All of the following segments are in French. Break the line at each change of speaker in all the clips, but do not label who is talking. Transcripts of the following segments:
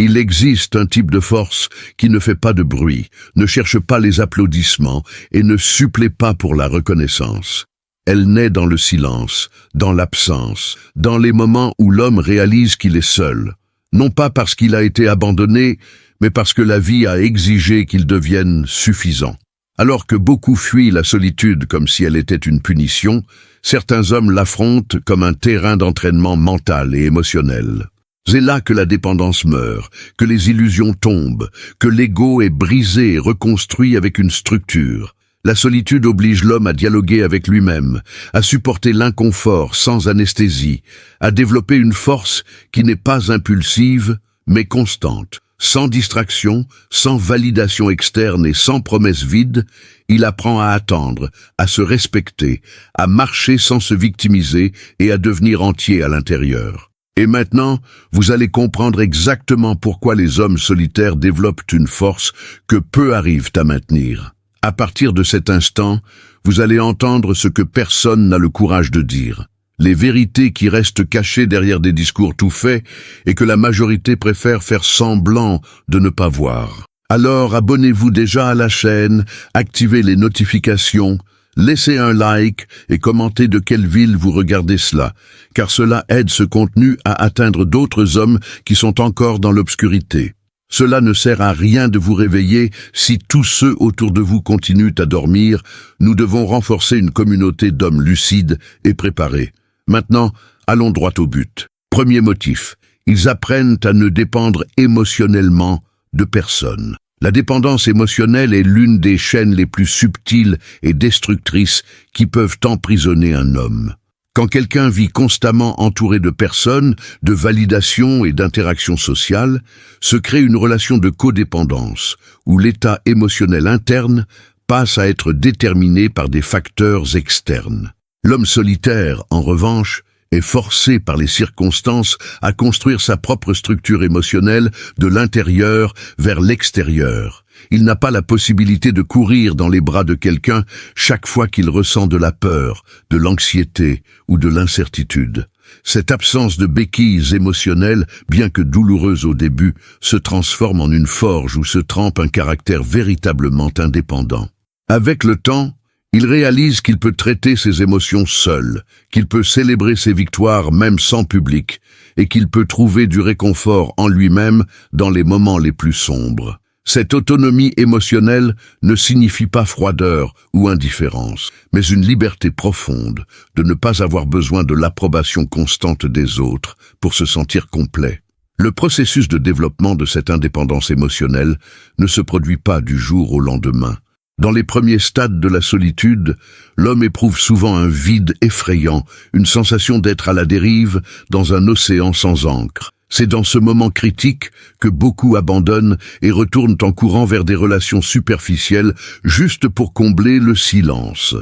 Il existe un type de force qui ne fait pas de bruit, ne cherche pas les applaudissements et ne supplée pas pour la reconnaissance. Elle naît dans le silence, dans l'absence, dans les moments où l'homme réalise qu'il est seul. Non pas parce qu'il a été abandonné, mais parce que la vie a exigé qu'il devienne suffisant. Alors que beaucoup fuient la solitude comme si elle était une punition, certains hommes l'affrontent comme un terrain d'entraînement mental et émotionnel. C'est là que la dépendance meurt, que les illusions tombent, que l'ego est brisé et reconstruit avec une structure. La solitude oblige l'homme à dialoguer avec lui-même, à supporter l'inconfort sans anesthésie, à développer une force qui n'est pas impulsive, mais constante. Sans distraction, sans validation externe et sans promesse vide, il apprend à attendre, à se respecter, à marcher sans se victimiser et à devenir entier à l'intérieur. Et maintenant, vous allez comprendre exactement pourquoi les hommes solitaires développent une force que peu arrivent à maintenir. À partir de cet instant, vous allez entendre ce que personne n'a le courage de dire. Les vérités qui restent cachées derrière des discours tout faits et que la majorité préfère faire semblant de ne pas voir. Alors abonnez-vous déjà à la chaîne, activez les notifications, laissez un like et commentez de quelle ville vous regardez cela, car cela aide ce contenu à atteindre d'autres hommes qui sont encore dans l'obscurité. Cela ne sert à rien de vous réveiller si tous ceux autour de vous continuent à dormir. Nous devons renforcer une communauté d'hommes lucides et préparés. Maintenant, allons droit au but. Premier motif, ils apprennent à ne dépendre émotionnellement de personne. La dépendance émotionnelle est l'une des chaînes les plus subtiles et destructrices qui peuvent emprisonner un homme. Quand quelqu'un vit constamment entouré de personnes, de validation et d'interaction sociale, se crée une relation de codépendance, où l'état émotionnel interne passe à être déterminé par des facteurs externes. L'homme solitaire, en revanche, est forcé par les circonstances à construire sa propre structure émotionnelle de l'intérieur vers l'extérieur. Il n'a pas la possibilité de courir dans les bras de quelqu'un chaque fois qu'il ressent de la peur, de l'anxiété ou de l'incertitude. Cette absence de béquilles émotionnelles, bien que douloureuse au début, se transforme en une forge où se trempe un caractère véritablement indépendant. Avec le temps, il réalise qu'il peut traiter ses émotions seul, qu'il peut célébrer ses victoires même sans public, et qu'il peut trouver du réconfort en lui-même dans les moments les plus sombres. Cette autonomie émotionnelle ne signifie pas froideur ou indifférence, mais une liberté profonde de ne pas avoir besoin de l'approbation constante des autres pour se sentir complet. Le processus de développement de cette indépendance émotionnelle ne se produit pas du jour au lendemain. Dans les premiers stades de la solitude, l'homme éprouve souvent un vide effrayant, une sensation d'être à la dérive dans un océan sans ancre. C'est dans ce moment critique que beaucoup abandonnent et retournent en courant vers des relations superficielles juste pour combler le silence.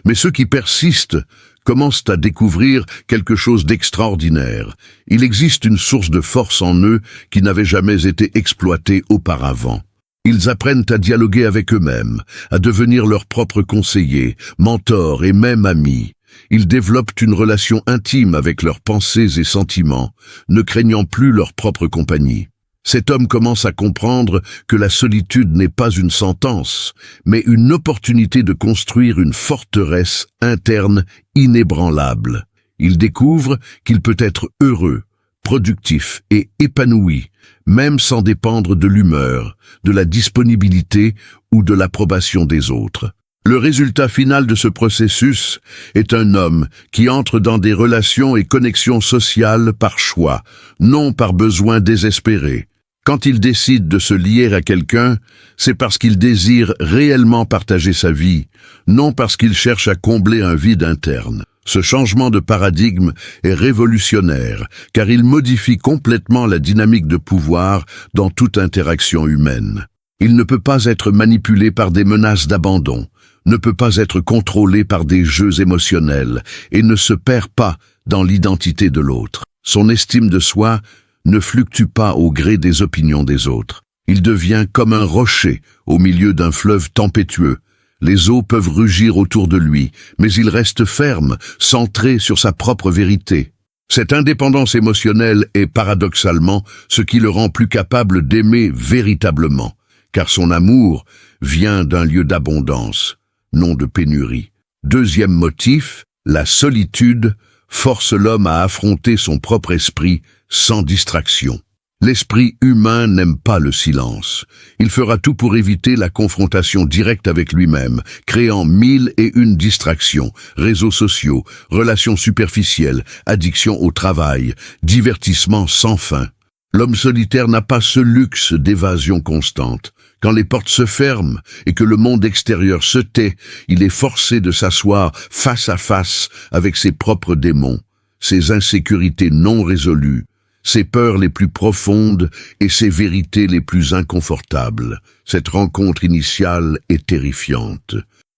Mais ceux qui persistent commencent à découvrir quelque chose d'extraordinaire. Il existe une source de force en eux qui n'avait jamais été exploitée auparavant. Ils apprennent à dialoguer avec eux-mêmes, à devenir leurs propres conseillers, mentors et même amis. Ils développent une relation intime avec leurs pensées et sentiments, ne craignant plus leur propre compagnie. Cet homme commence à comprendre que la solitude n'est pas une sentence, mais une opportunité de construire une forteresse interne inébranlable. Il découvre qu'il peut être heureux, productif et épanoui, même sans dépendre de l'humeur, de la disponibilité ou de l'approbation des autres. Le résultat final de ce processus est un homme qui entre dans des relations et connexions sociales par choix, non par besoin désespéré. Quand il décide de se lier à quelqu'un, c'est parce qu'il désire réellement partager sa vie, non parce qu'il cherche à combler un vide interne. Ce changement de paradigme est révolutionnaire, car il modifie complètement la dynamique de pouvoir dans toute interaction humaine. Il ne peut pas être manipulé par des menaces d'abandon, ne peut pas être contrôlé par des jeux émotionnels et ne se perd pas dans l'identité de l'autre. Son estime de soi ne fluctue pas au gré des opinions des autres. Il devient comme un rocher au milieu d'un fleuve tempétueux. Les eaux peuvent rugir autour de lui, mais il reste ferme, centré sur sa propre vérité. Cette indépendance émotionnelle est paradoxalement ce qui le rend plus capable d'aimer véritablement, car son amour vient d'un lieu d'abondance, non de pénurie. Deuxième motif, la solitude force l'homme à affronter son propre esprit sans distraction. L'esprit humain n'aime pas le silence. Il fera tout pour éviter la confrontation directe avec lui-même, créant 1001 distractions, réseaux sociaux, relations superficielles, addiction au travail, divertissement sans fin. L'homme solitaire n'a pas ce luxe d'évasion constante. Quand les portes se ferment et que le monde extérieur se tait, il est forcé de s'asseoir face à face avec ses propres démons, ses insécurités non résolues, ses peurs les plus profondes et ses vérités les plus inconfortables. Cette rencontre initiale est terrifiante.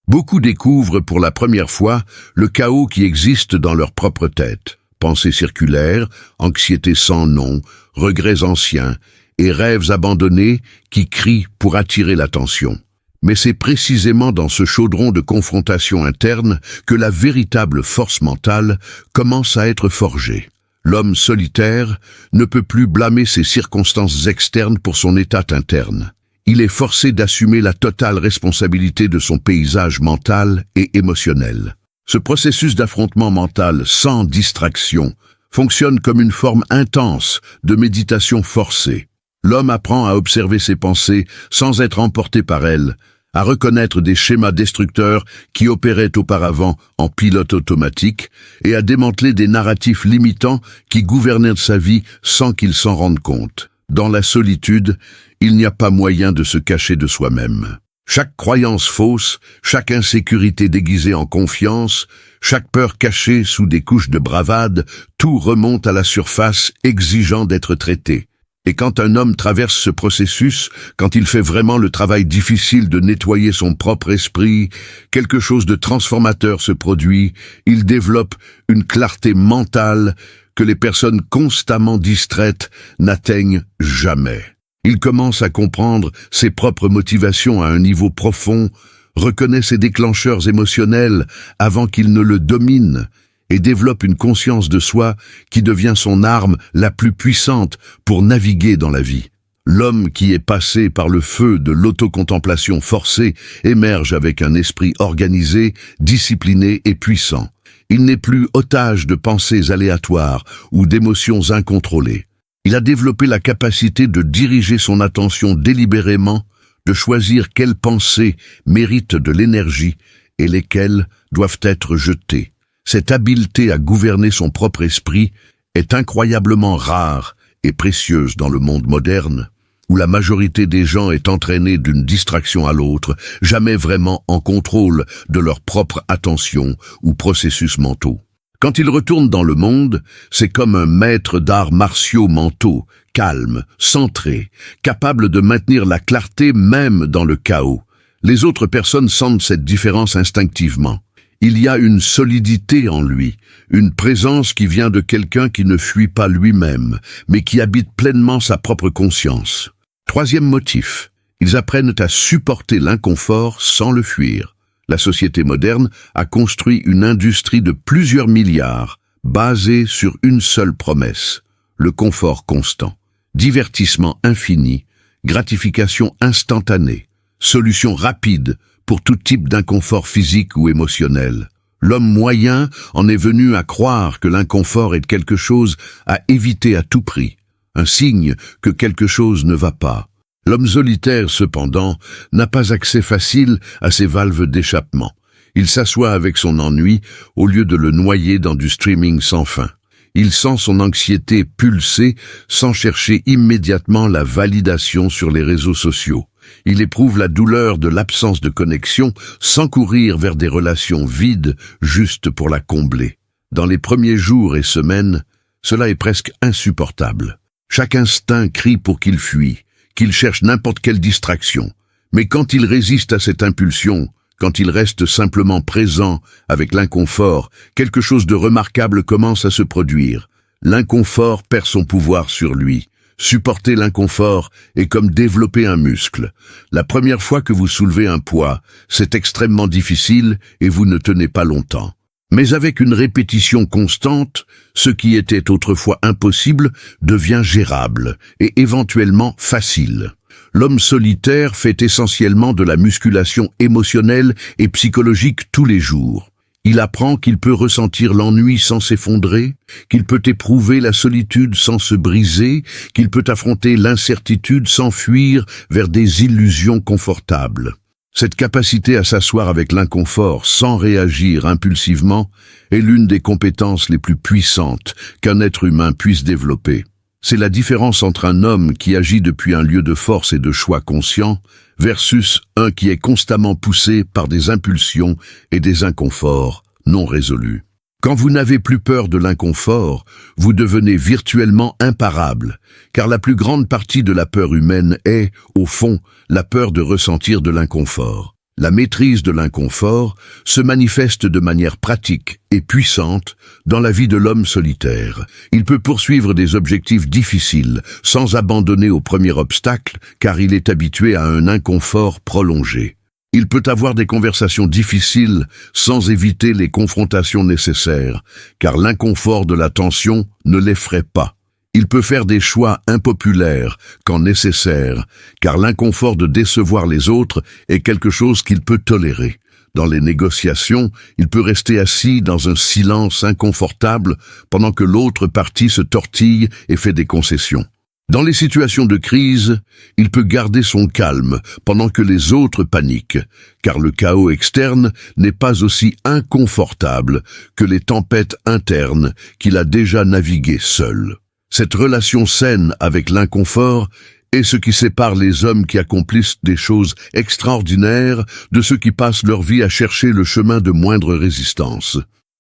Beaucoup découvrent pour la première fois le chaos qui existe dans leur propre tête. Pensées circulaires, anxiété sans nom, regrets anciens et rêves abandonnés qui crient pour attirer l'attention. Mais c'est précisément dans ce chaudron de confrontation interne que la véritable force mentale commence à être forgée. L'homme solitaire ne peut plus blâmer ses circonstances externes pour son état interne. Il est forcé d'assumer la totale responsabilité de son paysage mental et émotionnel. Ce processus d'affrontement mental sans distraction fonctionne comme une forme intense de méditation forcée. L'homme apprend à observer ses pensées sans être emporté par elles, à reconnaître des schémas destructeurs qui opéraient auparavant en pilote automatique et à démanteler des narratifs limitants qui gouvernaient sa vie sans qu'il s'en rende compte. Dans la solitude, il n'y a pas moyen de se cacher de soi-même. Chaque croyance fausse, chaque insécurité déguisée en confiance, chaque peur cachée sous des couches de bravade, tout remonte à la surface exigeant d'être traité. Et quand un homme traverse ce processus, quand il fait vraiment le travail difficile de nettoyer son propre esprit, quelque chose de transformateur se produit, il développe une clarté mentale que les personnes constamment distraites n'atteignent jamais. Il commence à comprendre ses propres motivations à un niveau profond, reconnaît ses déclencheurs émotionnels avant qu'ils ne le dominent, et développe une conscience de soi qui devient son arme la plus puissante pour naviguer dans la vie. L'homme qui est passé par le feu de l'autocontemplation forcée émerge avec un esprit organisé, discipliné et puissant. Il n'est plus otage de pensées aléatoires ou d'émotions incontrôlées. Il a développé la capacité de diriger son attention délibérément, de choisir quelles pensées méritent de l'énergie et lesquelles doivent être jetées. Cette habileté à gouverner son propre esprit est incroyablement rare et précieuse dans le monde moderne, où la majorité des gens est entraînée d'une distraction à l'autre, jamais vraiment en contrôle de leur propre attention ou processus mentaux. Quand il retourne dans le monde, c'est comme un maître d'arts martiaux mentaux, calme, centré, capable de maintenir la clarté même dans le chaos. Les autres personnes sentent cette différence instinctivement. Il y a une solidité en lui, une présence qui vient de quelqu'un qui ne fuit pas lui-même, mais qui habite pleinement sa propre conscience. Troisième motif, ils apprennent à supporter l'inconfort sans le fuir. La société moderne a construit une industrie de plusieurs milliards, basée sur une seule promesse, le confort constant, divertissement infini, gratification instantanée, solution rapide pour tout type d'inconfort physique ou émotionnel. L'homme moyen en est venu à croire que l'inconfort est quelque chose à éviter à tout prix, un signe que quelque chose ne va pas. L'homme solitaire, cependant, n'a pas accès facile à ces valves d'échappement. Il s'assoit avec son ennui au lieu de le noyer dans du streaming sans fin. Il sent son anxiété pulser sans chercher immédiatement la validation sur les réseaux sociaux. Il éprouve la douleur de l'absence de connexion sans courir vers des relations vides juste pour la combler. Dans les premiers jours et semaines, cela est presque insupportable. Chaque instinct crie pour qu'il fuit, qu'il cherche n'importe quelle distraction. Mais quand il résiste à cette impulsion, quand il reste simplement présent avec l'inconfort, quelque chose de remarquable commence à se produire. L'inconfort perd son pouvoir sur lui. Supporter l'inconfort est comme développer un muscle. La première fois que vous soulevez un poids, c'est extrêmement difficile et vous ne tenez pas longtemps. Mais avec une répétition constante, ce qui était autrefois impossible devient gérable et éventuellement facile. L'homme solitaire fait essentiellement de la musculation émotionnelle et psychologique tous les jours. Il apprend qu'il peut ressentir l'ennui sans s'effondrer, qu'il peut éprouver la solitude sans se briser, qu'il peut affronter l'incertitude sans fuir vers des illusions confortables. Cette capacité à s'asseoir avec l'inconfort sans réagir impulsivement est l'une des compétences les plus puissantes qu'un être humain puisse développer. C'est la différence entre un homme qui agit depuis un lieu de force et de choix conscient versus un qui est constamment poussé par des impulsions et des inconforts non résolus. Quand vous n'avez plus peur de l'inconfort, vous devenez virtuellement imparable, car la plus grande partie de la peur humaine est, au fond, la peur de ressentir de l'inconfort. La maîtrise de l'inconfort se manifeste de manière pratique et puissante dans la vie de l'homme solitaire. Il peut poursuivre des objectifs difficiles sans abandonner au premier obstacle, car il est habitué à un inconfort prolongé. Il peut avoir des conversations difficiles sans éviter les confrontations nécessaires, car l'inconfort de la tension ne l'effraie pas. Il peut faire des choix impopulaires quand nécessaire, car l'inconfort de décevoir les autres est quelque chose qu'il peut tolérer. Dans les négociations, il peut rester assis dans un silence inconfortable pendant que l'autre partie se tortille et fait des concessions. Dans les situations de crise, il peut garder son calme pendant que les autres paniquent, car le chaos externe n'est pas aussi inconfortable que les tempêtes internes qu'il a déjà naviguées seul. Cette relation saine avec l'inconfort est ce qui sépare les hommes qui accomplissent des choses extraordinaires de ceux qui passent leur vie à chercher le chemin de moindre résistance.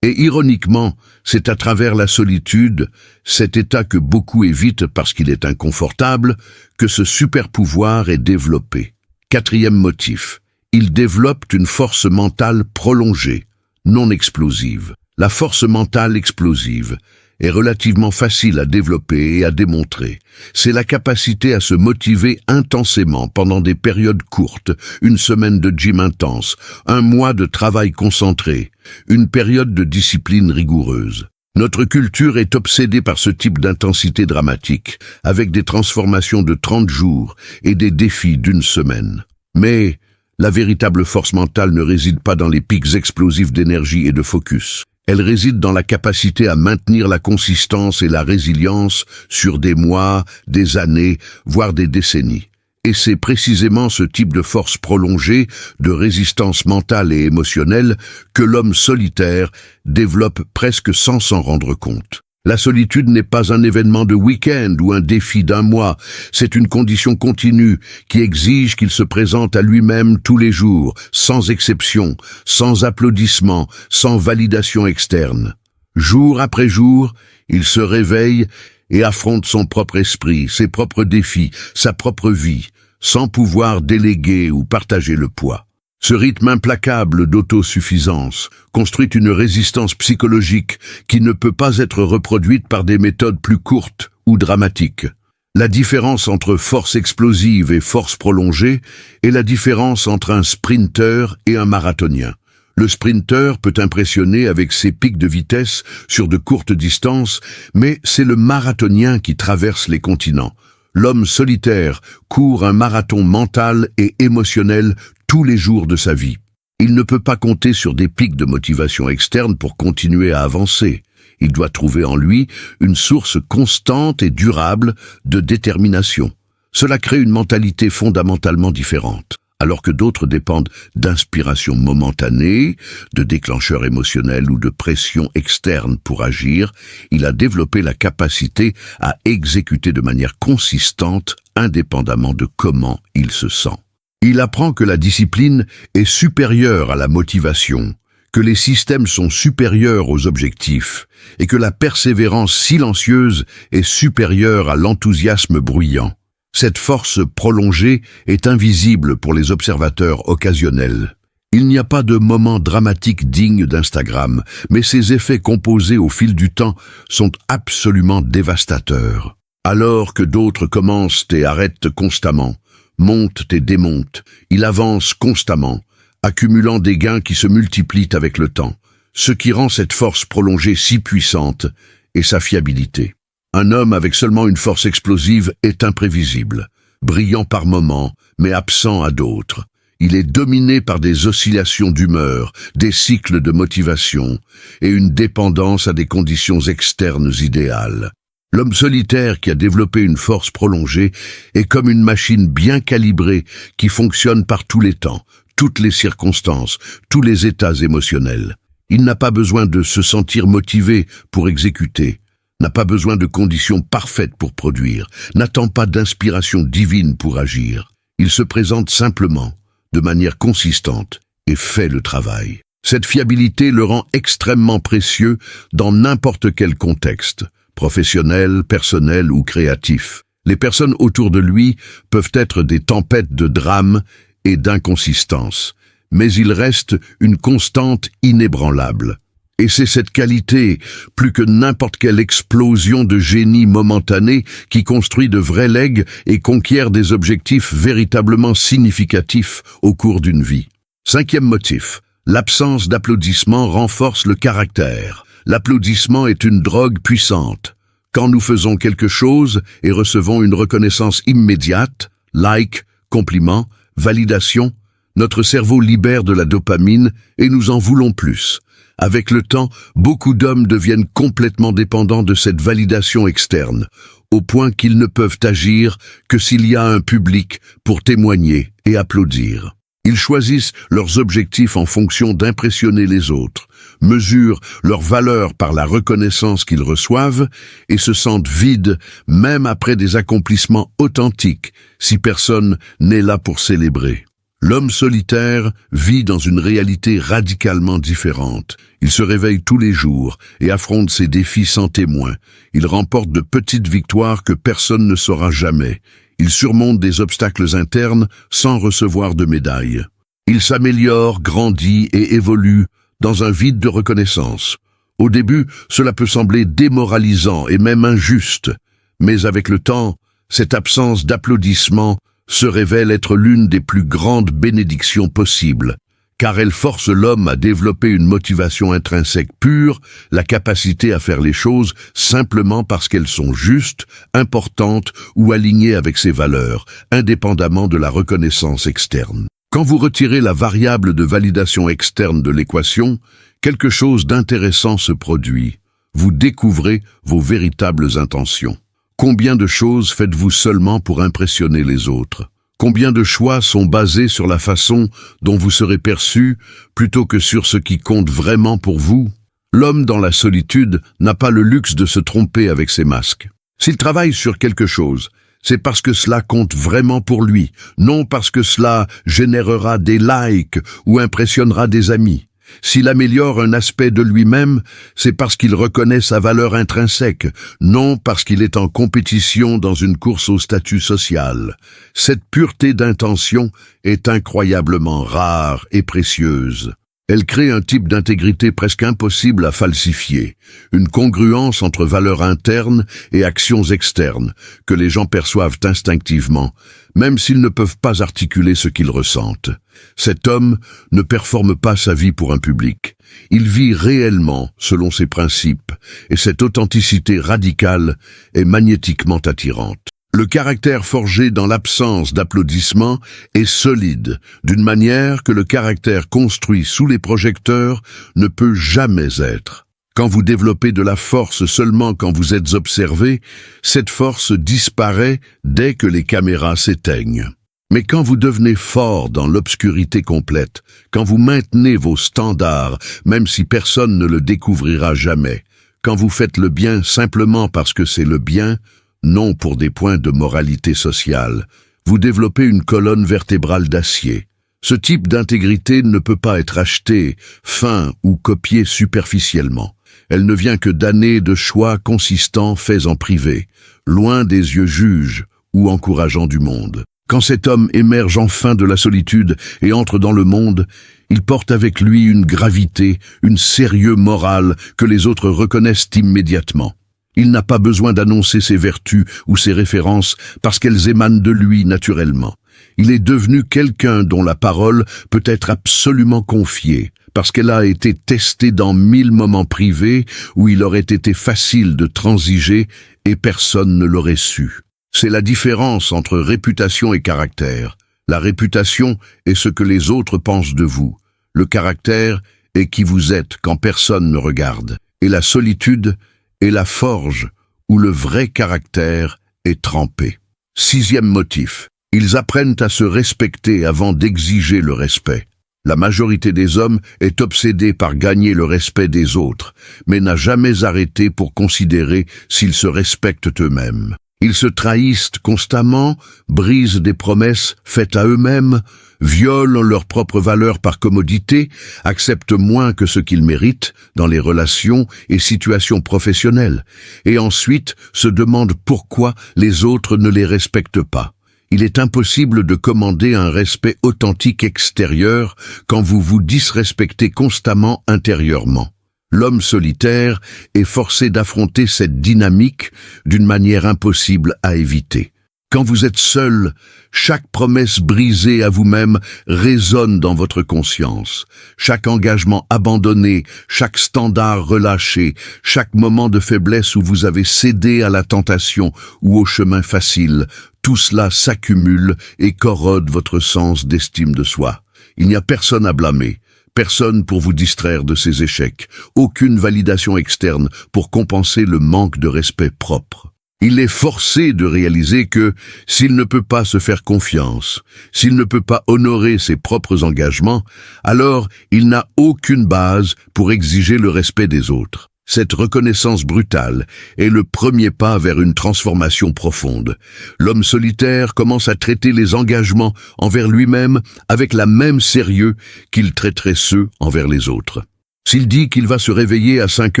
Et ironiquement, c'est à travers la solitude, cet état que beaucoup évitent parce qu'il est inconfortable, que ce super-pouvoir est développé. Quatrième motif, ils développent une force mentale prolongée, non explosive. La force mentale explosive est relativement facile à développer et à démontrer. C'est la capacité à se motiver intensément pendant des périodes courtes, une semaine de gym intense, un mois de travail concentré, une période de discipline rigoureuse. Notre culture est obsédée par ce type d'intensité dramatique, avec des transformations de 30 jours et des défis d'une semaine. Mais la véritable force mentale ne réside pas dans les pics explosifs d'énergie et de focus. Elle réside dans la capacité à maintenir la consistance et la résilience sur des mois, des années, voire des décennies. Et c'est précisément ce type de force prolongée, de résistance mentale et émotionnelle, que l'homme solitaire développe presque sans s'en rendre compte. La solitude n'est pas un événement de week-end ou un défi d'un mois, c'est une condition continue qui exige qu'il se présente à lui-même tous les jours, sans exception, sans applaudissements, sans validation externe. Jour après jour, il se réveille et affronte son propre esprit, ses propres défis, sa propre vie, sans pouvoir déléguer ou partager le poids. Ce rythme implacable d'autosuffisance construit une résistance psychologique qui ne peut pas être reproduite par des méthodes plus courtes ou dramatiques. La différence entre force explosive et force prolongée est la différence entre un sprinter et un marathonien. Le sprinter peut impressionner avec ses pics de vitesse sur de courtes distances, mais c'est le marathonien qui traverse les continents. L'homme solitaire court un marathon mental et émotionnel tous les jours de sa vie. Il ne peut pas compter sur des pics de motivation externe pour continuer à avancer. Il doit trouver en lui une source constante et durable de détermination. Cela crée une mentalité fondamentalement différente. Alors que d'autres dépendent d'inspiration momentanée, de déclencheurs émotionnels ou de pression externe pour agir, il a développé la capacité à exécuter de manière consistante, indépendamment de comment il se sent. Il apprend que la discipline est supérieure à la motivation, que les systèmes sont supérieurs aux objectifs et que la persévérance silencieuse est supérieure à l'enthousiasme bruyant. Cette force prolongée est invisible pour les observateurs occasionnels. Il n'y a pas de moment dramatique digne d'Instagram, mais ces effets composés au fil du temps sont absolument dévastateurs. Alors que d'autres commencent et arrêtent constamment, montent et démontent, il avance constamment, accumulant des gains qui se multiplient avec le temps. Ce qui rend cette force prolongée si puissante est sa fiabilité. Un homme avec seulement une force explosive est imprévisible, brillant par moments, mais absent à d'autres. Il est dominé par des oscillations d'humeur, des cycles de motivation et une dépendance à des conditions externes idéales. L'homme solitaire qui a développé une force prolongée est comme une machine bien calibrée qui fonctionne par tous les temps, toutes les circonstances, tous les états émotionnels. Il n'a pas besoin de se sentir motivé pour exécuter, n'a pas besoin de conditions parfaites pour produire, n'attend pas d'inspiration divine pour agir. Il se présente simplement, de manière consistante, et fait le travail. Cette fiabilité le rend extrêmement précieux dans n'importe quel contexte, professionnel, personnel ou créatif. Les personnes autour de lui peuvent être des tempêtes de drame et d'inconsistance, mais il reste une constante inébranlable. Et c'est cette qualité, plus que n'importe quelle explosion de génie momentanée, qui construit de vrais legs et conquiert des objectifs véritablement significatifs au cours d'une vie. 5e motif, l'absence d'applaudissements renforce le caractère. L'applaudissement est une drogue puissante. Quand nous faisons quelque chose et recevons une reconnaissance immédiate, like, compliment, validation, notre cerveau libère de la dopamine et nous en voulons plus. Avec le temps, beaucoup d'hommes deviennent complètement dépendants de cette validation externe, au point qu'ils ne peuvent agir que s'il y a un public pour témoigner et applaudir. Ils choisissent leurs objectifs en fonction d'impressionner les autres, mesurent leur valeur par la reconnaissance qu'ils reçoivent et se sentent vides même après des accomplissements authentiques si personne n'est là pour célébrer. L'homme solitaire vit dans une réalité radicalement différente. Il se réveille tous les jours et affronte ses défis sans témoin. Il remporte de petites victoires que personne ne saura jamais. Il surmonte des obstacles internes sans recevoir de médaille. Il s'améliore, grandit et évolue dans un vide de reconnaissance. Au début, cela peut sembler démoralisant et même injuste, mais avec le temps, cette absence d'applaudissements se révèle être l'une des plus grandes bénédictions possibles, car elle force l'homme à développer une motivation intrinsèque pure, la capacité à faire les choses simplement parce qu'elles sont justes, importantes ou alignées avec ses valeurs, indépendamment de la reconnaissance externe. Quand vous retirez la variable de validation externe de l'équation, quelque chose d'intéressant se produit. Vous découvrez vos véritables intentions. Combien de choses faites-vous seulement pour impressionner les autres? Combien de choix sont basés sur la façon dont vous serez perçu plutôt que sur ce qui compte vraiment pour vous? L'homme dans la solitude n'a pas le luxe de se tromper avec ses masques. S'il travaille sur quelque chose, c'est parce que cela compte vraiment pour lui, non parce que cela générera des likes ou impressionnera des amis. S'il améliore un aspect de lui-même, c'est parce qu'il reconnaît sa valeur intrinsèque, non parce qu'il est en compétition dans une course au statut social. Cette pureté d'intention est incroyablement rare et précieuse. Elle crée un type d'intégrité presque impossible à falsifier, une congruence entre valeurs internes et actions externes que les gens perçoivent instinctivement, même s'ils ne peuvent pas articuler ce qu'ils ressentent. Cet homme ne performe pas sa vie pour un public. Il vit réellement selon ses principes, et cette authenticité radicale est magnétiquement attirante. Le caractère forgé dans l'absence d'applaudissements est solide, d'une manière que le caractère construit sous les projecteurs ne peut jamais être. Quand vous développez de la force seulement quand vous êtes observé, cette force disparaît dès que les caméras s'éteignent. Mais quand vous devenez fort dans l'obscurité complète, quand vous maintenez vos standards, même si personne ne le découvrira jamais, quand vous faites le bien simplement parce que c'est le bien, non pour des points de moralité sociale, vous développez une colonne vertébrale d'acier. Ce type d'intégrité ne peut pas être acheté, feint ou copié superficiellement. Elle ne vient que d'années de choix consistants faits en privé, loin des yeux juges ou encourageants du monde. Quand cet homme émerge enfin de la solitude et entre dans le monde, il porte avec lui une gravité, une sérieux morale que les autres reconnaissent immédiatement. Il n'a pas besoin d'annoncer ses vertus ou ses références parce qu'elles émanent de lui naturellement. Il est devenu quelqu'un dont la parole peut être absolument confiée, parce qu'elle a été testée dans 1000 moments privés où il aurait été facile de transiger et personne ne l'aurait su. C'est la différence entre réputation et caractère. La réputation est ce que les autres pensent de vous. Le caractère est qui vous êtes quand personne ne regarde. Et la solitude est la forge où le vrai caractère est trempé. 6e motif. Ils apprennent à se respecter avant d'exiger le respect. La majorité des hommes est obsédée par gagner le respect des autres, mais n'a jamais arrêté pour considérer s'ils se respectent eux-mêmes. Ils se trahissent constamment, brisent des promesses faites à eux-mêmes, violent leurs propres valeurs par commodité, acceptent moins que ce qu'ils méritent dans les relations et situations professionnelles, et ensuite se demandent pourquoi les autres ne les respectent pas. Il est impossible de commander un respect authentique extérieur quand vous vous disrespectez constamment intérieurement. L'homme solitaire est forcé d'affronter cette dynamique d'une manière impossible à éviter. Quand vous êtes seul, chaque promesse brisée à vous-même résonne dans votre conscience. Chaque engagement abandonné, chaque standard relâché, chaque moment de faiblesse où vous avez cédé à la tentation ou au chemin facile, tout cela s'accumule et corrode votre sens d'estime de soi. Il n'y a personne à blâmer. Personne pour vous distraire de ces échecs, aucune validation externe pour compenser le manque de respect propre. Il est forcé de réaliser que, s'il ne peut pas se faire confiance, s'il ne peut pas honorer ses propres engagements, alors il n'a aucune base pour exiger le respect des autres. Cette reconnaissance brutale est le premier pas vers une transformation profonde. L'homme solitaire commence à traiter les engagements envers lui-même avec la même sérieux qu'il traiterait ceux envers les autres. S'il dit qu'il va se réveiller à 5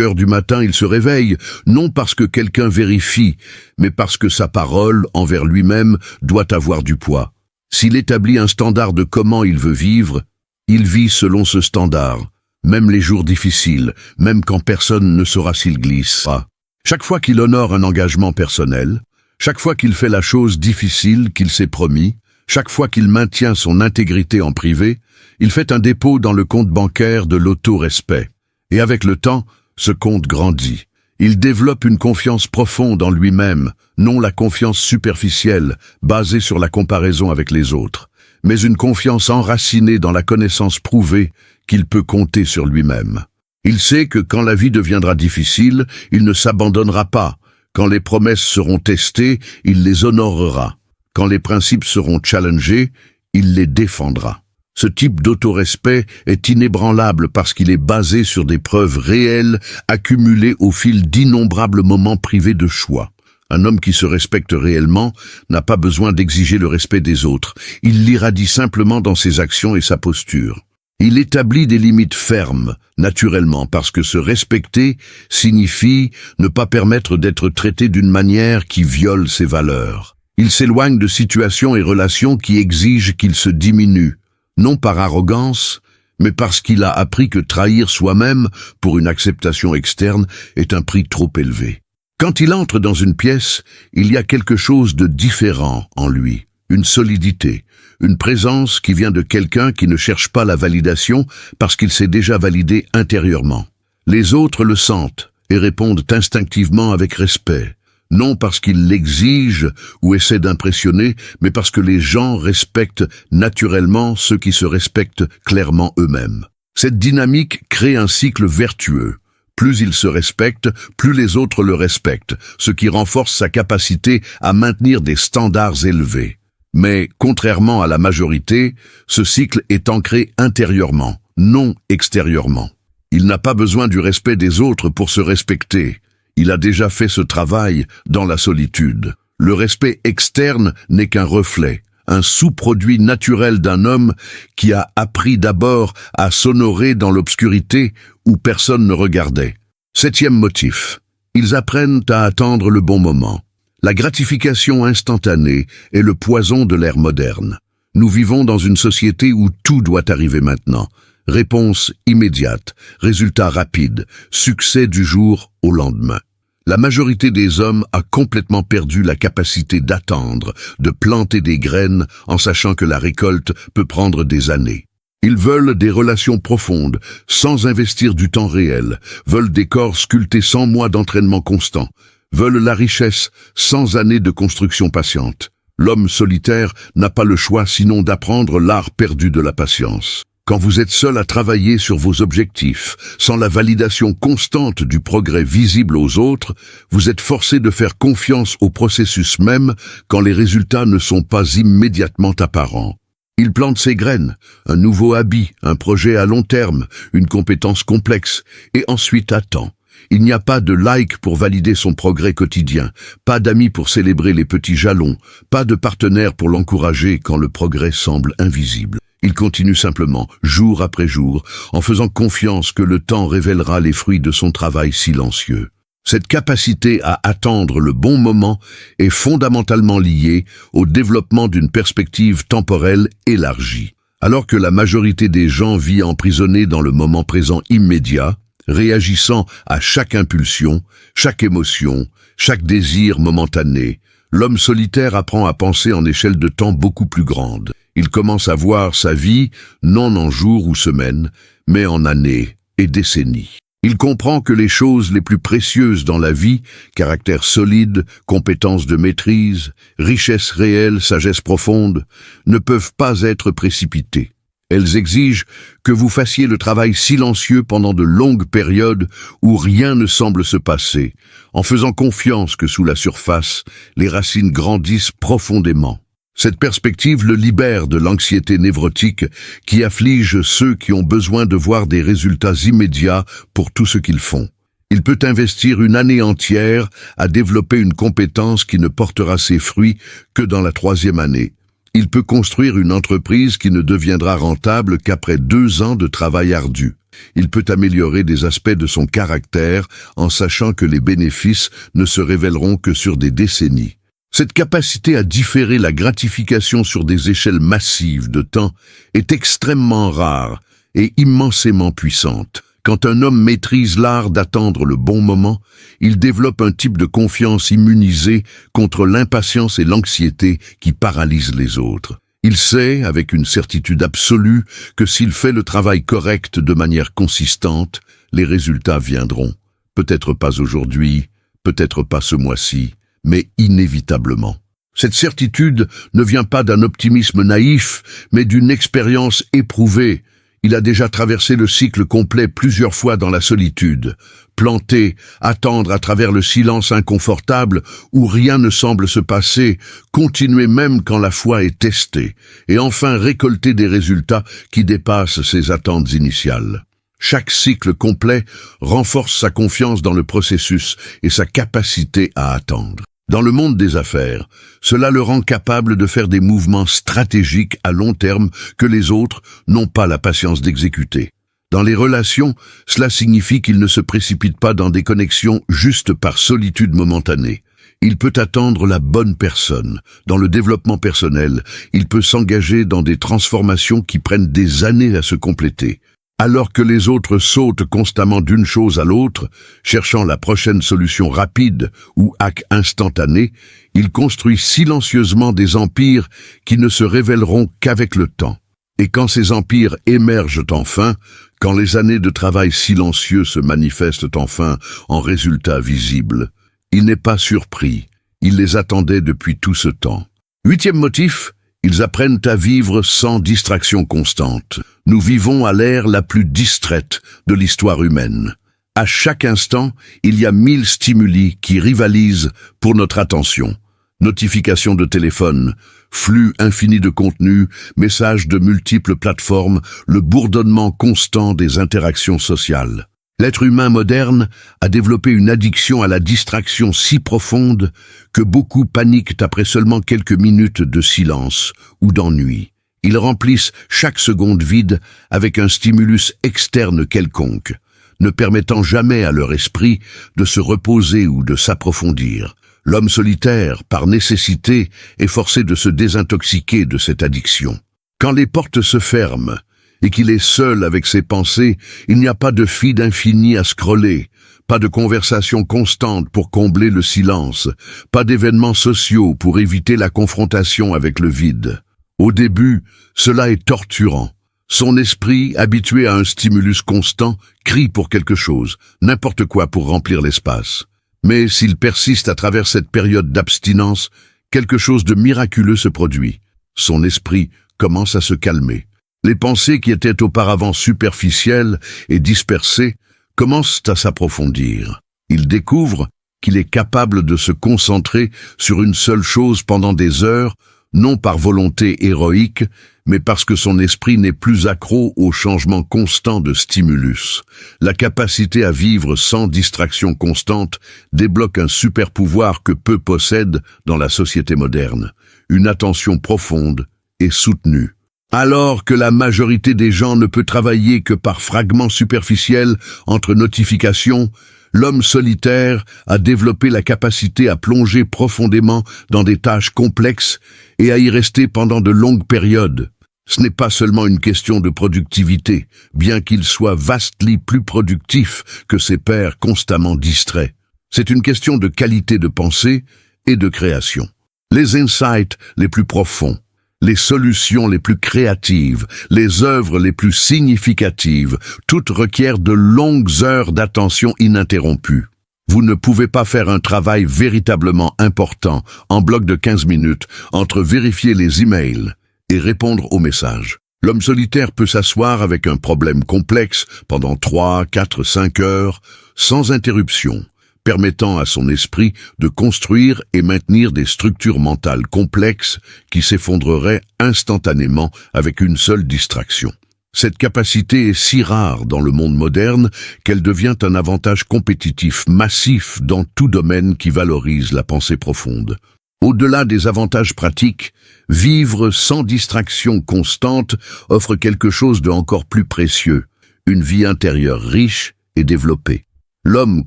heures du matin, il se réveille, non parce que quelqu'un vérifie, mais parce que sa parole envers lui-même doit avoir du poids. S'il établit un standard de comment il veut vivre, il vit selon ce standard. Même les jours difficiles, même quand personne ne saura s'il glisse pas. Chaque fois qu'il honore un engagement personnel, chaque fois qu'il fait la chose difficile qu'il s'est promis, chaque fois qu'il maintient son intégrité en privé, il fait un dépôt dans le compte bancaire de l'auto-respect. Et avec le temps, ce compte grandit. Il développe une confiance profonde en lui-même, non la confiance superficielle, basée sur la comparaison avec les autres, mais une confiance enracinée dans la connaissance prouvée qu'il peut compter sur lui-même. Il sait que quand la vie deviendra difficile, il ne s'abandonnera pas. Quand les promesses seront testées, il les honorera. Quand les principes seront challengés, il les défendra. Ce type d'autorespect est inébranlable parce qu'il est basé sur des preuves réelles accumulées au fil d'innombrables moments privés de choix. Un homme qui se respecte réellement n'a pas besoin d'exiger le respect des autres. Il l'irradie simplement dans ses actions et sa posture. Il établit des limites fermes, naturellement, parce que se respecter signifie ne pas permettre d'être traité d'une manière qui viole ses valeurs. Il s'éloigne de situations et relations qui exigent qu'il se diminue, non par arrogance, mais parce qu'il a appris que trahir soi-même pour une acceptation externe est un prix trop élevé. Quand il entre dans une pièce, il y a quelque chose de différent en lui, une solidité, une présence qui vient de quelqu'un qui ne cherche pas la validation parce qu'il s'est déjà validé intérieurement. Les autres le sentent et répondent instinctivement avec respect, non parce qu'ils l'exigent ou essaient d'impressionner, mais parce que les gens respectent naturellement ceux qui se respectent clairement eux-mêmes. Cette dynamique crée un cycle vertueux. Plus il se respecte, plus les autres le respectent, ce qui renforce sa capacité à maintenir des standards élevés. Mais, contrairement à la majorité, ce cycle est ancré intérieurement, non extérieurement. Il n'a pas besoin du respect des autres pour se respecter. Il a déjà fait ce travail dans la solitude. Le respect externe n'est qu'un reflet, un sous-produit naturel d'un homme qui a appris d'abord à s'honorer dans l'obscurité où personne ne regardait. 7e motif. Ils apprennent à attendre le bon moment. La gratification instantanée est le poison de l'ère moderne. Nous vivons dans une société où tout doit arriver maintenant. Réponse immédiate, résultat rapide, succès du jour au lendemain. La majorité des hommes a complètement perdu la capacité d'attendre, de planter des graines en sachant que la récolte peut prendre des années. Ils veulent des relations profondes, sans investir du temps réel, veulent des corps sculptés sans mois d'entraînement constant, veulent la richesse sans années de construction patiente. L'homme solitaire n'a pas le choix sinon d'apprendre l'art perdu de la patience. Quand vous êtes seul à travailler sur vos objectifs, sans la validation constante du progrès visible aux autres, vous êtes forcé de faire confiance au processus même quand les résultats ne sont pas immédiatement apparents. Il plante ses graines, un nouveau habit, un projet à long terme, une compétence complexe, et ensuite attend. Il n'y a pas de like pour valider son progrès quotidien, pas d'amis pour célébrer les petits jalons, pas de partenaire pour l'encourager quand le progrès semble invisible. Il continue simplement, jour après jour, en faisant confiance que le temps révélera les fruits de son travail silencieux. Cette capacité à attendre le bon moment est fondamentalement liée au développement d'une perspective temporelle élargie. Alors que la majorité des gens vit emprisonnée dans le moment présent immédiat, réagissant à chaque impulsion, chaque émotion, chaque désir momentané, l'homme solitaire apprend à penser en échelle de temps beaucoup plus grande. Il commence à voir sa vie non en jours ou semaines, mais en années et décennies. Il comprend que les choses les plus précieuses dans la vie, caractère solide, compétence de maîtrise, richesse réelle, sagesse profonde, ne peuvent pas être précipitées. Elles exigent que vous fassiez le travail silencieux pendant de longues périodes où rien ne semble se passer, en faisant confiance que sous la surface, les racines grandissent profondément. Cette perspective le libère de l'anxiété névrotique qui afflige ceux qui ont besoin de voir des résultats immédiats pour tout ce qu'ils font. Il peut investir une année entière à développer une compétence qui ne portera ses fruits que dans la 3e année. Il peut construire une entreprise qui ne deviendra rentable qu'après 2 ans de travail ardu. Il peut améliorer des aspects de son caractère en sachant que les bénéfices ne se révéleront que sur des décennies. Cette capacité à différer la gratification sur des échelles massives de temps est extrêmement rare et immensément puissante. Quand un homme maîtrise l'art d'attendre le bon moment, il développe un type de confiance immunisée contre l'impatience et l'anxiété qui paralysent les autres. Il sait, avec une certitude absolue, que s'il fait le travail correct de manière consistante, les résultats viendront. Peut-être pas aujourd'hui, peut-être pas ce mois-ci, mais inévitablement. Cette certitude ne vient pas d'un optimisme naïf, mais d'une expérience éprouvée. Il a déjà traversé le cycle complet plusieurs fois dans la solitude. Planter, attendre à travers le silence inconfortable où rien ne semble se passer, continuer même quand la foi est testée, et enfin récolter des résultats qui dépassent ses attentes initiales. Chaque cycle complet renforce sa confiance dans le processus et sa capacité à attendre. Dans le monde des affaires, cela le rend capable de faire des mouvements stratégiques à long terme que les autres n'ont pas la patience d'exécuter. Dans les relations, cela signifie qu'il ne se précipite pas dans des connexions juste par solitude momentanée. Il peut attendre la bonne personne. Dans le développement personnel, il peut s'engager dans des transformations qui prennent des années à se compléter. Alors que les autres sautent constamment d'une chose à l'autre, cherchant la prochaine solution rapide ou hack instantané, il construit silencieusement des empires qui ne se révéleront qu'avec le temps. Et quand ces empires émergent enfin, quand les années de travail silencieux se manifestent enfin en résultats visibles, il n'est pas surpris, il les attendait depuis tout ce temps. 8e motif, ils apprennent à vivre sans distraction constante. Nous vivons à l'ère la plus distraite de l'histoire humaine. À chaque instant, il y a 1000 stimuli qui rivalisent pour notre attention. Notifications de téléphone, flux infini de contenu, messages de multiples plateformes, le bourdonnement constant des interactions sociales. L'être humain moderne a développé une addiction à la distraction si profonde que beaucoup paniquent après seulement quelques minutes de silence ou d'ennui. Ils remplissent chaque seconde vide avec un stimulus externe quelconque, ne permettant jamais à leur esprit de se reposer ou de s'approfondir. L'homme solitaire, par nécessité, est forcé de se désintoxiquer de cette addiction. Quand les portes se ferment, et qu'il est seul avec ses pensées, il n'y a pas de feed infini à scroller, pas de conversation constante pour combler le silence, pas d'événements sociaux pour éviter la confrontation avec le vide. Au début, cela est torturant. Son esprit, habitué à un stimulus constant, crie pour quelque chose, n'importe quoi pour remplir l'espace. Mais s'il persiste à travers cette période d'abstinence, quelque chose de miraculeux se produit. Son esprit commence à se calmer. Les pensées qui étaient auparavant superficielles et dispersées commencent à s'approfondir. Il découvre qu'il est capable de se concentrer sur une seule chose pendant des heures, non par volonté héroïque, mais parce que son esprit n'est plus accro au changement constant de stimulus. La capacité à vivre sans distraction constante débloque un super pouvoir que peu possèdent dans la société moderne, une attention profonde et soutenue. Alors que la majorité des gens ne peut travailler que par fragments superficiels entre notifications, l'homme solitaire a développé la capacité à plonger profondément dans des tâches complexes et à y rester pendant de longues périodes. Ce n'est pas seulement une question de productivité, bien qu'il soit vastement plus productif que ses pairs constamment distraits. C'est une question de qualité de pensée et de création. Les insights les plus profonds, les solutions les plus créatives, les œuvres les plus significatives, toutes requièrent de longues heures d'attention ininterrompue. Vous ne pouvez pas faire un travail véritablement important en bloc de 15 minutes entre vérifier les emails et répondre aux messages. L'homme solitaire peut s'asseoir avec un problème complexe pendant 3, 4, 5 heures, sans interruption, permettant à son esprit de construire et maintenir des structures mentales complexes qui s'effondreraient instantanément avec une seule distraction. Cette capacité est si rare dans le monde moderne qu'elle devient un avantage compétitif massif dans tout domaine qui valorise la pensée profonde. Au-delà des avantages pratiques, vivre sans distraction constante offre quelque chose de encore plus précieux, une vie intérieure riche et développée. L'homme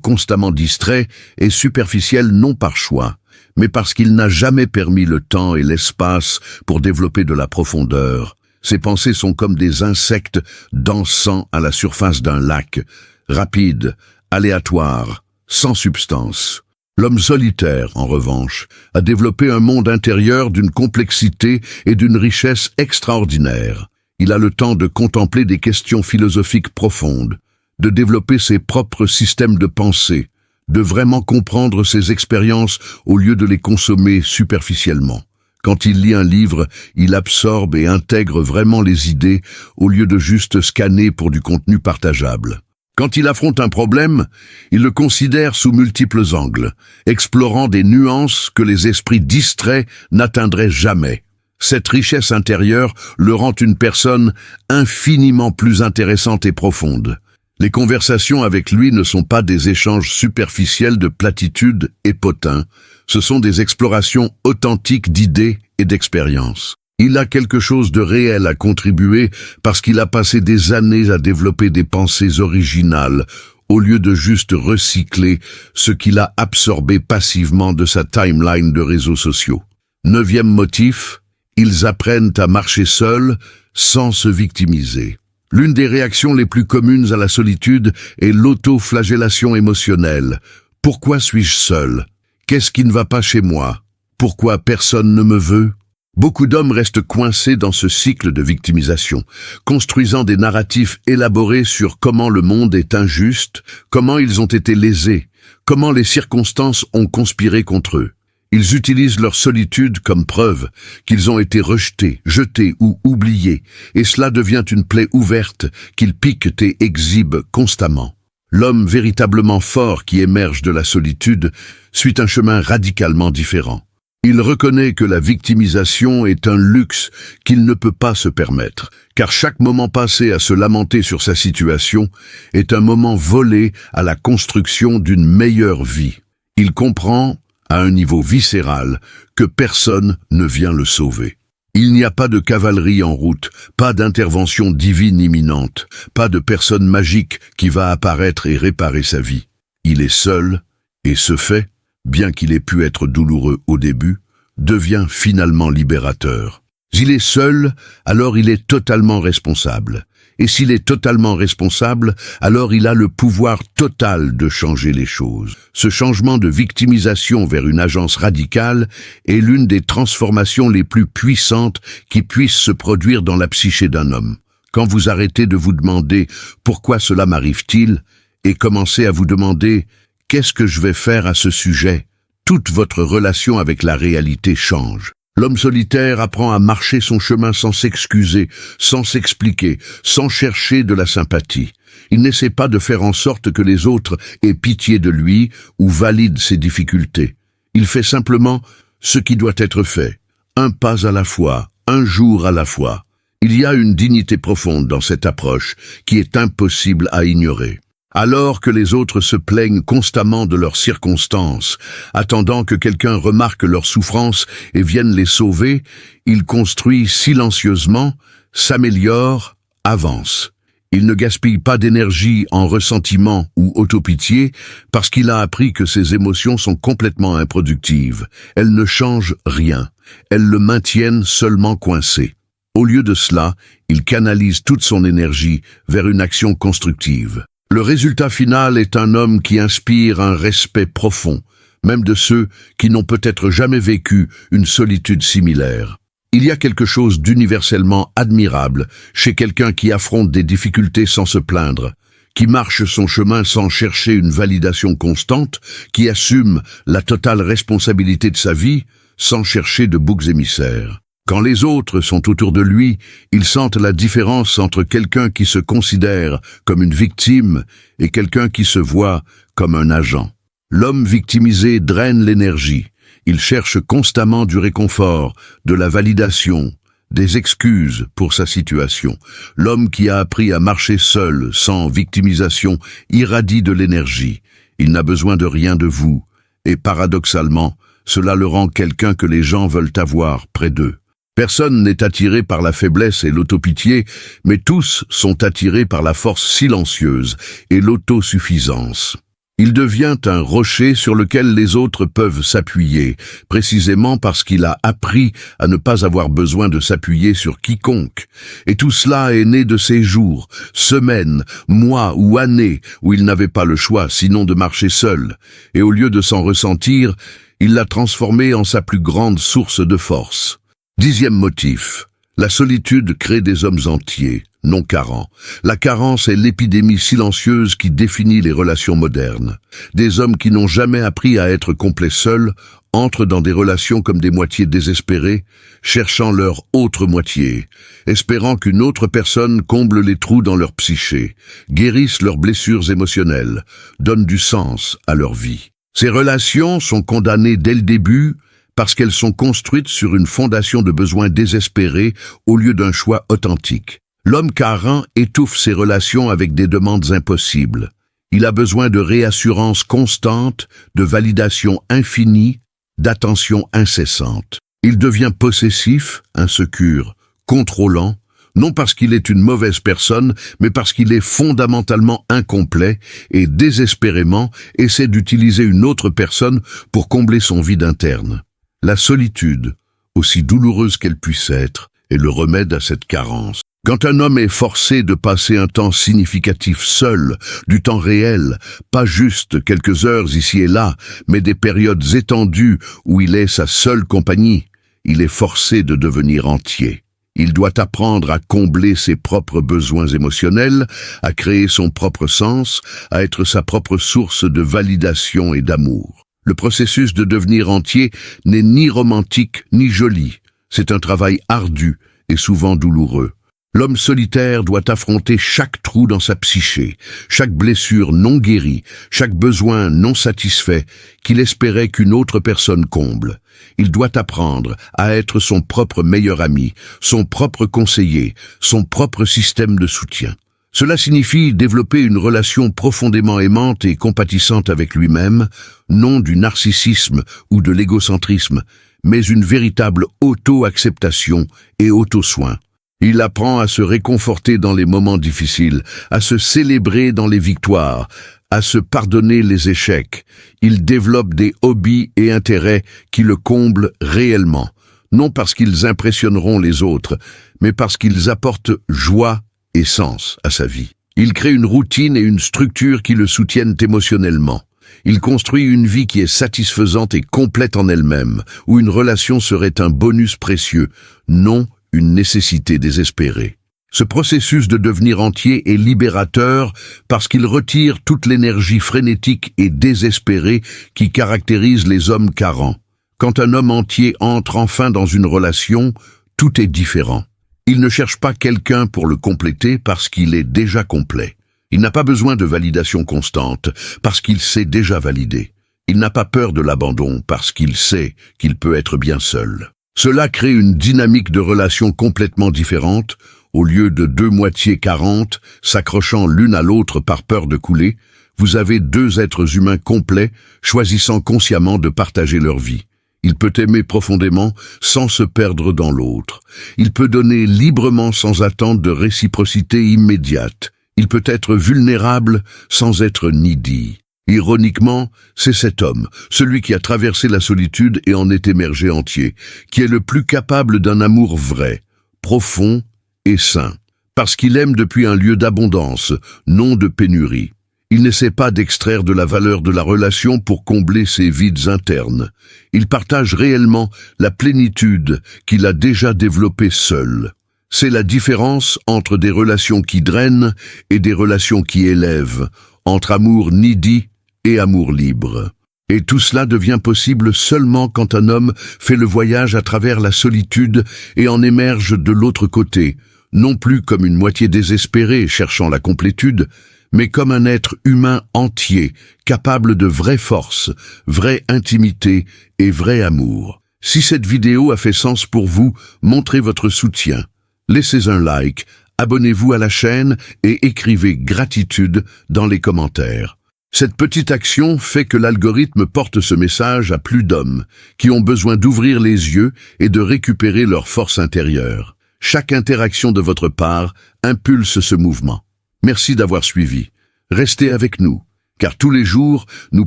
constamment distrait est superficiel non par choix, mais parce qu'il n'a jamais permis le temps et l'espace pour développer de la profondeur. Ses pensées sont comme des insectes dansant à la surface d'un lac, rapides, aléatoires, sans substance. L'homme solitaire, en revanche, a développé un monde intérieur d'une complexité et d'une richesse extraordinaires. Il a le temps de contempler des questions philosophiques profondes, de développer ses propres systèmes de pensée, de vraiment comprendre ses expériences au lieu de les consommer superficiellement. Quand il lit un livre, il absorbe et intègre vraiment les idées au lieu de juste scanner pour du contenu partageable. Quand il affronte un problème, il le considère sous multiples angles, explorant des nuances que les esprits distraits n'atteindraient jamais. Cette richesse intérieure le rend une personne infiniment plus intéressante et profonde. Les conversations avec lui ne sont pas des échanges superficiels de platitudes et potins, ce sont des explorations authentiques d'idées et d'expériences. Il a quelque chose de réel à contribuer parce qu'il a passé des années à développer des pensées originales, au lieu de juste recycler ce qu'il a absorbé passivement de sa timeline de réseaux sociaux. 9e motif, ils apprennent à marcher seuls sans se victimiser. L'une des réactions les plus communes à la solitude est l'auto-flagellation émotionnelle. Pourquoi suis-je seul? Qu'est-ce qui ne va pas chez moi? Pourquoi personne ne me veut? Beaucoup d'hommes restent coincés dans ce cycle de victimisation, construisant des narratifs élaborés sur comment le monde est injuste, comment ils ont été lésés, comment les circonstances ont conspiré contre eux. Ils utilisent leur solitude comme preuve qu'ils ont été rejetés, jetés ou oubliés, et cela devient une plaie ouverte qu'ils piquent et exhibent constamment. L'homme véritablement fort qui émerge de la solitude suit un chemin radicalement différent. Il reconnaît que la victimisation est un luxe qu'il ne peut pas se permettre, car chaque moment passé à se lamenter sur sa situation est un moment volé à la construction d'une meilleure vie. Il comprend, à un niveau viscéral, que personne ne vient le sauver. Il n'y a pas de cavalerie en route, pas d'intervention divine imminente, pas de personne magique qui va apparaître et réparer sa vie. Il est seul, et ce fait, bien qu'il ait pu être douloureux au début, devient finalement libérateur. S'il est seul, alors il est totalement responsable. Et s'il est totalement responsable, alors il a le pouvoir total de changer les choses. Ce changement de victimisation vers une agence radicale est l'une des transformations les plus puissantes qui puissent se produire dans la psyché d'un homme. Quand vous arrêtez de vous demander « Pourquoi cela m'arrive-t-il ?» et commencez à vous demander « Qu'est-ce que je vais faire à ce sujet ?» toute votre relation avec la réalité change. L'homme solitaire apprend à marcher son chemin sans s'excuser, sans s'expliquer, sans chercher de la sympathie. Il n'essaie pas de faire en sorte que les autres aient pitié de lui ou valident ses difficultés. Il fait simplement ce qui doit être fait, un pas à la fois, un jour à la fois. Il y a une dignité profonde dans cette approche qui est impossible à ignorer. Alors que les autres se plaignent constamment de leurs circonstances, attendant que quelqu'un remarque leurs souffrances et vienne les sauver, il construit silencieusement, s'améliore, avance. Il ne gaspille pas d'énergie en ressentiment ou autopitié parce qu'il a appris que ses émotions sont complètement improductives. Elles ne changent rien. Elles le maintiennent seulement coincé. Au lieu de cela, il canalise toute son énergie vers une action constructive. Le résultat final est un homme qui inspire un respect profond, même de ceux qui n'ont peut-être jamais vécu une solitude similaire. Il y a quelque chose d'universellement admirable chez quelqu'un qui affronte des difficultés sans se plaindre, qui marche son chemin sans chercher une validation constante, qui assume la totale responsabilité de sa vie sans chercher de boucs émissaires. Quand les autres sont autour de lui, ils sentent la différence entre quelqu'un qui se considère comme une victime et quelqu'un qui se voit comme un agent. L'homme victimisé draine l'énergie. Il cherche constamment du réconfort, de la validation, des excuses pour sa situation. L'homme qui a appris à marcher seul, sans victimisation, irradie de l'énergie. Il n'a besoin de rien de vous. Et paradoxalement, cela le rend quelqu'un que les gens veulent avoir près d'eux. Personne n'est attiré par la faiblesse et l'autopitié, mais tous sont attirés par la force silencieuse et l'autosuffisance. Il devient un rocher sur lequel les autres peuvent s'appuyer, précisément parce qu'il a appris à ne pas avoir besoin de s'appuyer sur quiconque. Et tout cela est né de ces jours, semaines, mois ou années où il n'avait pas le choix sinon de marcher seul. Et au lieu de s'en ressentir, il l'a transformé en sa plus grande source de force. 10e motif. La solitude crée des hommes entiers, non carents. La carence est l'épidémie silencieuse qui définit les relations modernes. Des hommes qui n'ont jamais appris à être complets seuls entrent dans des relations comme des moitiés désespérées, cherchant leur autre moitié, espérant qu'une autre personne comble les trous dans leur psyché, guérisse leurs blessures émotionnelles, donne du sens à leur vie. Ces relations sont condamnées dès le début parce qu'elles sont construites sur une fondation de besoins désespérés au lieu d'un choix authentique. L'homme carent étouffe ses relations avec des demandes impossibles. Il a besoin de réassurance constante, de validation infinie, d'attention incessante. Il devient possessif, insécure, contrôlant, non parce qu'il est une mauvaise personne, mais parce qu'il est fondamentalement incomplet et désespérément essaie d'utiliser une autre personne pour combler son vide interne. La solitude, aussi douloureuse qu'elle puisse être, est le remède à cette carence. Quand un homme est forcé de passer un temps significatif seul, du temps réel, pas juste quelques heures ici et là, mais des périodes étendues où il est sa seule compagnie, il est forcé de devenir entier. Il doit apprendre à combler ses propres besoins émotionnels, à créer son propre sens, à être sa propre source de validation et d'amour. Le processus de devenir entier n'est ni romantique ni joli. C'est un travail ardu et souvent douloureux. L'homme solitaire doit affronter chaque trou dans sa psyché, chaque blessure non guérie, chaque besoin non satisfait qu'il espérait qu'une autre personne comble. Il doit apprendre à être son propre meilleur ami, son propre conseiller, son propre système de soutien. Cela signifie développer une relation profondément aimante et compatissante avec lui-même, non du narcissisme ou de l'égocentrisme, mais une véritable auto-acceptation et auto-soin. Il apprend à se réconforter dans les moments difficiles, à se célébrer dans les victoires, à se pardonner les échecs. Il développe des hobbies et intérêts qui le comblent réellement, non parce qu'ils impressionneront les autres, mais parce qu'ils apportent joie et sens à sa vie. Il crée une routine et une structure qui le soutiennent émotionnellement. Il construit une vie qui est satisfaisante et complète en elle-même, où une relation serait un bonus précieux, non une nécessité désespérée. Ce processus de devenir entier est libérateur parce qu'il retire toute l'énergie frénétique et désespérée qui caractérise les hommes carents. Quand un homme entier entre enfin dans une relation, tout est différent. Il ne cherche pas quelqu'un pour le compléter parce qu'il est déjà complet. Il n'a pas besoin de validation constante parce qu'il s'est déjà validé. Il n'a pas peur de l'abandon parce qu'il sait qu'il peut être bien seul. Cela crée une dynamique de relation complètement différente. Au lieu de deux moitiés carentes, s'accrochant l'une à l'autre par peur de couler, vous avez deux êtres humains complets, choisissant consciemment de partager leur vie. Il peut aimer profondément sans se perdre dans l'autre. Il peut donner librement sans attente de réciprocité immédiate. Il peut être vulnérable sans être needy. Ironiquement, c'est cet homme, celui qui a traversé la solitude et en est émergé entier, qui est le plus capable d'un amour vrai, profond et sain, parce qu'il aime depuis un lieu d'abondance, non de pénurie. Il n'essaie pas d'extraire de la valeur de la relation pour combler ses vides internes. Il partage réellement la plénitude qu'il a déjà développée seul. C'est la différence entre des relations qui drainent et des relations qui élèvent, entre amour needy et amour libre. Et tout cela devient possible seulement quand un homme fait le voyage à travers la solitude et en émerge de l'autre côté, non plus comme une moitié désespérée cherchant la complétude, mais comme un être humain entier, capable de vraie force, vraie intimité et vrai amour. Si cette vidéo a fait sens pour vous, montrez votre soutien. Laissez un like, abonnez-vous à la chaîne et écrivez gratitude dans les commentaires. Cette petite action fait que l'algorithme porte ce message à plus d'hommes qui ont besoin d'ouvrir les yeux et de récupérer leur force intérieure. Chaque interaction de votre part impulse ce mouvement. Merci d'avoir suivi. Restez avec nous, car tous les jours, nous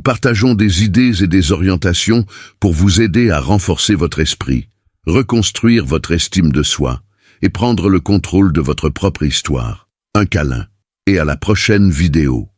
partageons des idées et des orientations pour vous aider à renforcer votre esprit, reconstruire votre estime de soi et prendre le contrôle de votre propre histoire. Un câlin et à la prochaine vidéo.